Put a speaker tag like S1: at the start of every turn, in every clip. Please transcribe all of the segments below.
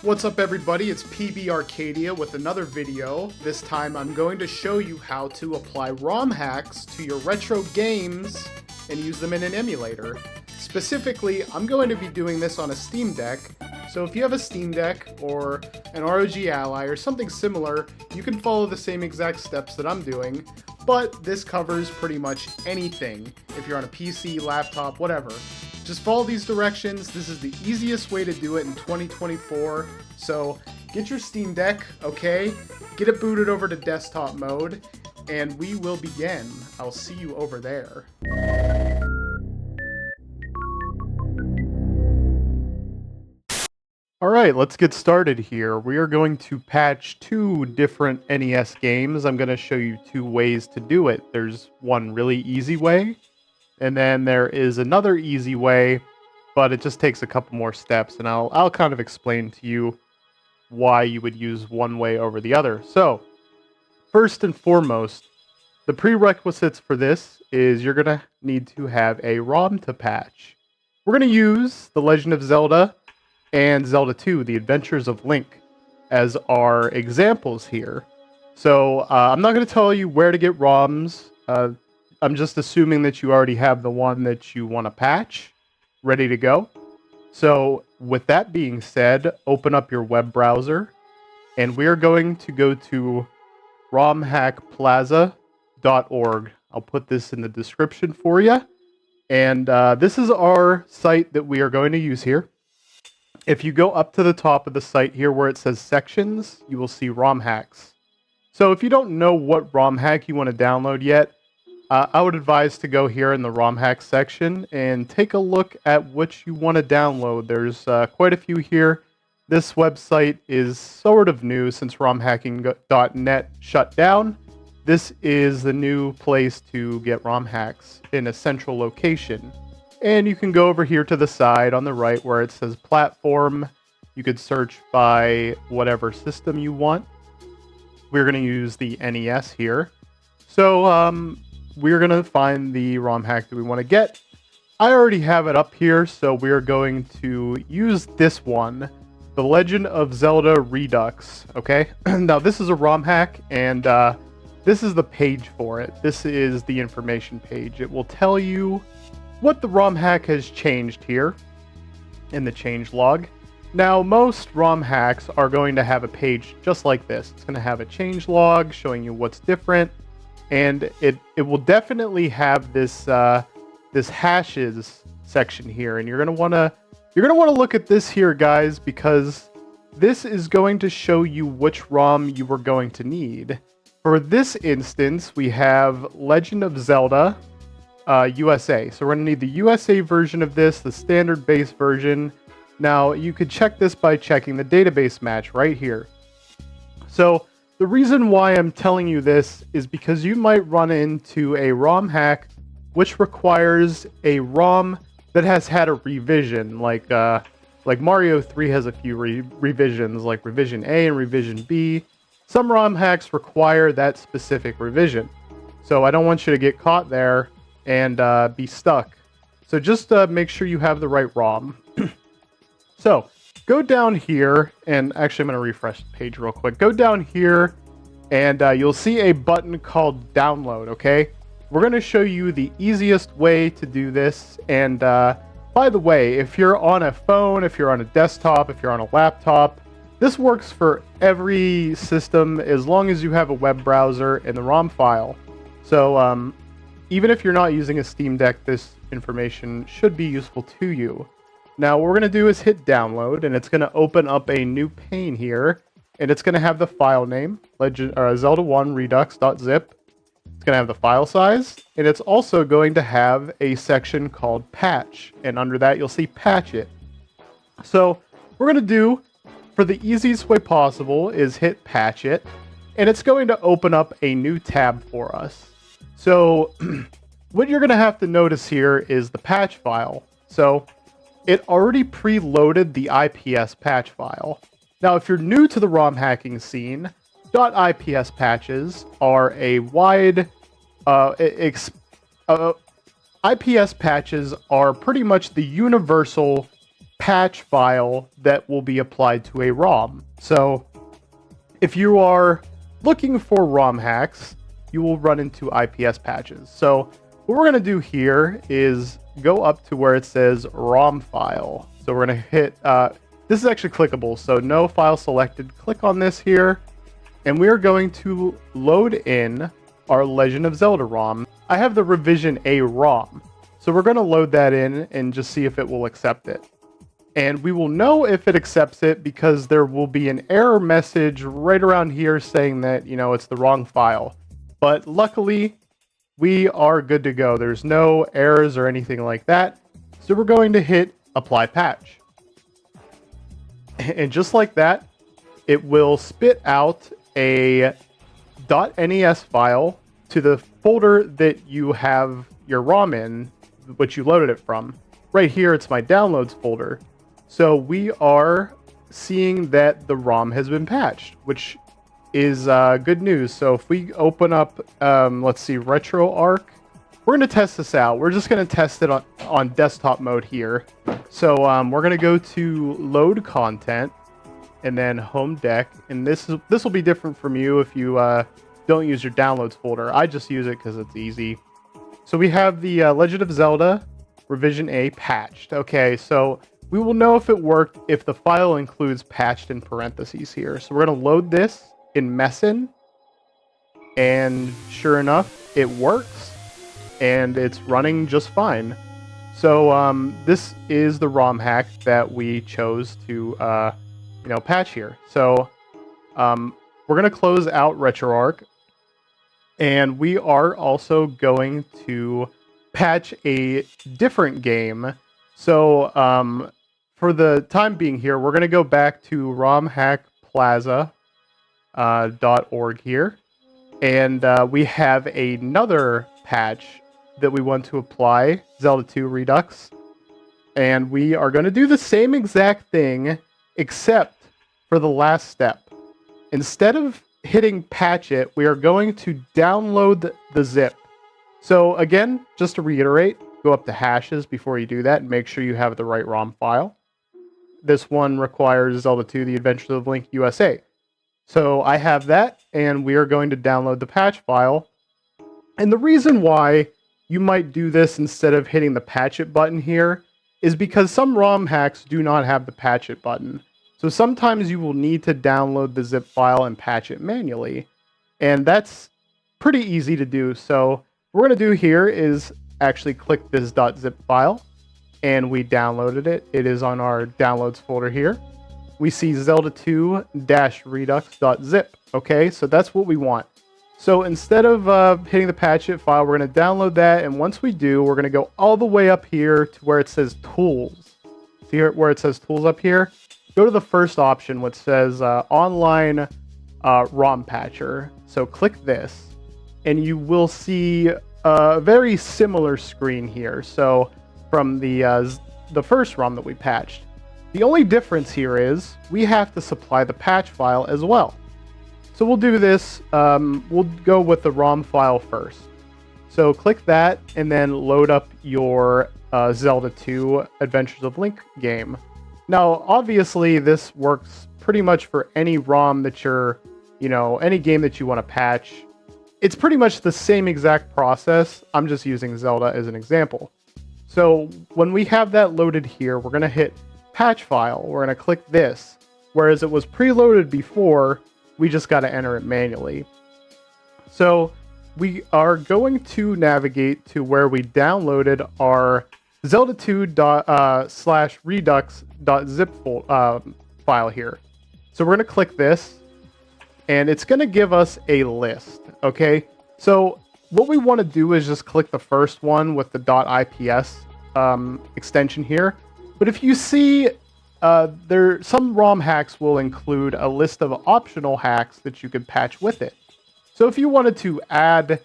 S1: What's up everybody, it's PB Arcadia with another video. This time I'm going to show you how to apply ROM hacks to your retro games and use them in an emulator. Specifically, I'm going to be doing this on a SteamDeck, so if you have a SteamDeck or an ROG Ally or something similar, you can follow the same exact steps that I'm doing, but this covers pretty much anything if you're on a PC, laptop, whatever. Just follow these directions. This is the easiest way to do it in 2024. So get your Steam Deck, okay? Get it booted over to desktop mode, and we will begin. I'll see you over there. Alright, let's get started here. We are going to patch two different NES games. I'm going to show you two ways to do it. There's one really easy way, and then there is another easy way, but it just takes a couple more steps, and I'll kind of explain to you why you would use one way over the other. So, first and foremost, the prerequisites for this is you're going to need to have a ROM to patch. We're going to use The Legend of Zelda and Zelda 2, The Adventures of Link, as our examples here. So, I'm not going to tell you where to get ROMs. I'm just assuming that you already have the one that you want to patch ready to go. So with that being said, open up your web browser, and we are going to go to ROMHackplaza.org. I'll put this in the description for you. And this is our site that we are going to use here. If you go up to the top of the site here where it says sections, you will see ROM hacks. So if you don't know what ROM hack you want to download yet, I would advise to go here in the ROM hack section and take a look at what you want to download. There's quite a few here. This website is sort of new since ROMhacking.net shut down. This is the new place to get ROM hacks in a central location. And you can go over here to the side on the right where it says platform. You could search by whatever system you want. We're going to use the NES here. So, we're going to find the ROM hack that we want to get. I already have it up here, so we're going to use this one, The Legend of Zelda Redux, okay? Now, this is a ROM hack, and this is the page for it. This is the information page. It will tell you what the ROM hack has changed here in the change log. Now, most ROM hacks are going to have a page just like this. It's going to have a change log showing you what's different. And it will definitely have this this hashes section here, and you're gonna wanna look at this here, guys, because this is going to show you which ROM you are going to need. For this instance, we have Legend of Zelda USA. So we're gonna need the USA version of this, the standard base version. Now you could check this by checking the database match right here. So the reason why I'm telling you this is because you might run into a ROM hack which requires a ROM that has had a revision, like Mario 3 has a few revisions, like revision A and revision B. Some ROM hacks require that specific revision. So I don't want you to get caught there and be stuck. So just make sure you have the right ROM. So go down here, and actually I'm going to refresh the page real quick. Go down here, and you'll see a button called Download, okay? We're going to show you the easiest way to do this, and by the way, if you're on a phone, if you're on a desktop, if you're on a laptop, this works for every system as long as you have a web browser and the ROM file. So even if you're not using a Steam Deck, this information should be useful to you. Now, what we're going to do is hit download, and it's going to open up a new pane here, and it's going to have the file name, Zelda1 redux.zip. It's going to have the file size, and it's also going to have a section called patch, and under that you'll see patch it. So, what we're going to do, for the easiest way possible, is hit patch it, and it's going to open up a new tab for us. So, what you're going to have to notice here is the patch file. So, it already preloaded the IPS patch file. Now, if you're new to the ROM hacking scene, .ips patches are a wide... IPS patches are pretty much the universal patch file that will be applied to a ROM. So if you are looking for ROM hacks, you will run into IPS patches. So what we're going to do here is go up to where it says ROM file. So we're going to hit, this is actually clickable, so no file selected. Click on this here, and we are going to load in our Legend of Zelda ROM. I have the revision A ROM, so we're going to load that in and just see if it will accept it. And we will know if it accepts it because there will be an error message right around here saying that, you know, it's the wrong file. But luckily, we are good to go. There's no errors or anything like that. So we're going to hit apply patch. And just like that, it will spit out a .nes file to the folder that you have your ROM in, which you loaded it from. Right here, it's my downloads folder. So we are seeing that the ROM has been patched, which is good news. So if we open up, let's see, RetroArch, we're going to test this out. We're just going to test it on desktop mode here. So we're going to go to load content and then home deck. And this will be different from you if you don't use your downloads folder. I just use it because it's easy. So we have the Legend of Zelda Revision A patched. Okay, so we will know if it worked if the file includes patched in parentheses here. So we're going to load this in Messin, and sure enough, it works, and it's running just fine. So this is the ROM hack that we chose to patch here. So we're going to close out RetroArch, and we are also going to patch a different game. So for the time being here, we're going to go back to ROMHackPlaza.org here, and we have another patch that we want to apply, Zelda 2 Redux, and we are going to do the same exact thing, except for the last step. Instead of hitting patch it, we are going to download the zip. So again, just to reiterate, go up to hashes before you do that and make sure you have the right ROM file. This one requires Zelda 2, The Adventures of Link USA. So I have that, and we are going to download the patch file. And the reason why you might do this instead of hitting the patch it button here is because some ROM hacks do not have the patch it button. So sometimes you will need to download the zip file and patch it manually. And that's pretty easy to do. So what we're going to do here is actually click this .zip file, and we downloaded it. It is on our downloads folder here. We see Zelda 2-redux.zip. Okay, so that's what we want. So instead of hitting the patch it file, we're going to download that, and once we do, we're going to go all the way up here to where it says tools. See here where it says tools up here? Go to the first option, which says online ROM patcher. So click this, and you will see a very similar screen here. So from the first ROM that we patched. The only difference here is we have to supply the patch file as well. So we'll do this, we'll go with the ROM file first. So click that and then load up your Zelda 2 Adventures of Link game. Now, obviously this works pretty much for any ROM that you're, any game that you want to patch. It's pretty much the same exact process. I'm just using Zelda as an example. So when we have that loaded here, we're going to hit patch file. We're going to click this. Whereas it was preloaded before, we just got to enter it manually. So we are going to navigate to where we downloaded our Zelda 2/redux.zip file here. So we're going to click this, and it's going to give us a list. Okay, so what we want to do is just click the first one with the .ips extension here. But if you see, some ROM hacks will include a list of optional hacks that you could patch with it. So if you wanted to add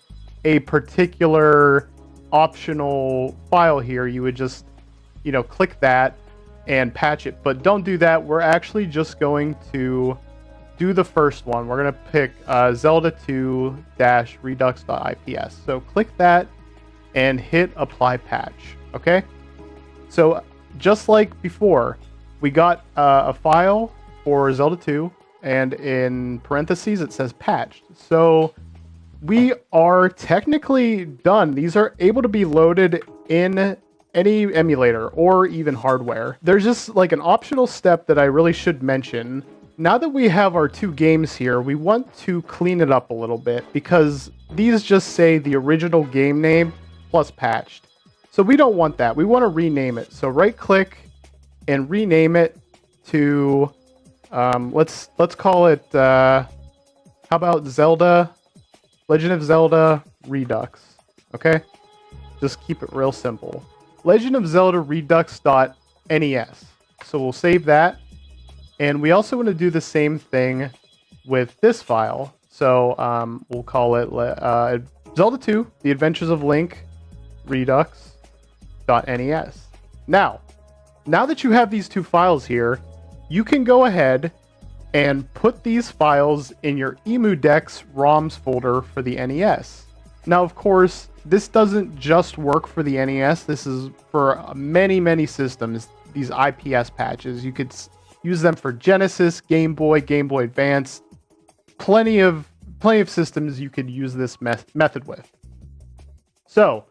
S1: a particular optional file here, you would just, click that and patch it. But don't do that. We're actually just going to do the first one. We're going to pick Zelda 2-redux.ips. So click that and hit apply patch. Okay. So just like before, we got a file for Zelda 2, and in parentheses it says patched. So we are technically done. These are able to be loaded in any emulator or even hardware. There's just like an optional step that I really should mention. Now that we have our two games here, we want to clean it up a little bit because these just say the original game name plus patched. So we don't want that. We want to rename it. So right click and rename it to, let's call it, how about Zelda, Legend of Zelda Redux, okay? Just keep it real simple. Legend of Zelda Redux.nes. So we'll save that. And we also want to do the same thing with this file. So we'll call it Zelda 2, The Adventures of Link Redux.nes. Now that you have these two files here, you can go ahead and put these files in your EmuDeck's ROMs folder for the NES. Now, of course, this doesn't just work for the NES. This is for many systems, these IPS patches. You could use them for Genesis, Game Boy Advance. Plenty of systems you could use this method with. So,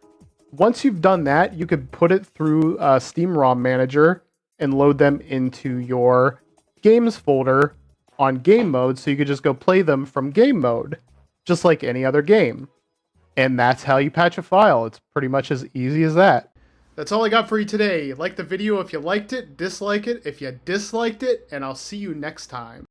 S1: once you've done that, you could put it through Steam ROM Manager and load them into your games folder on game mode, so you could just go play them from game mode, just like any other game. And that's how you patch a file. It's pretty much as easy as that. That's all I got for you today. Like the video if you liked it, dislike it if you disliked it, and I'll see you next time.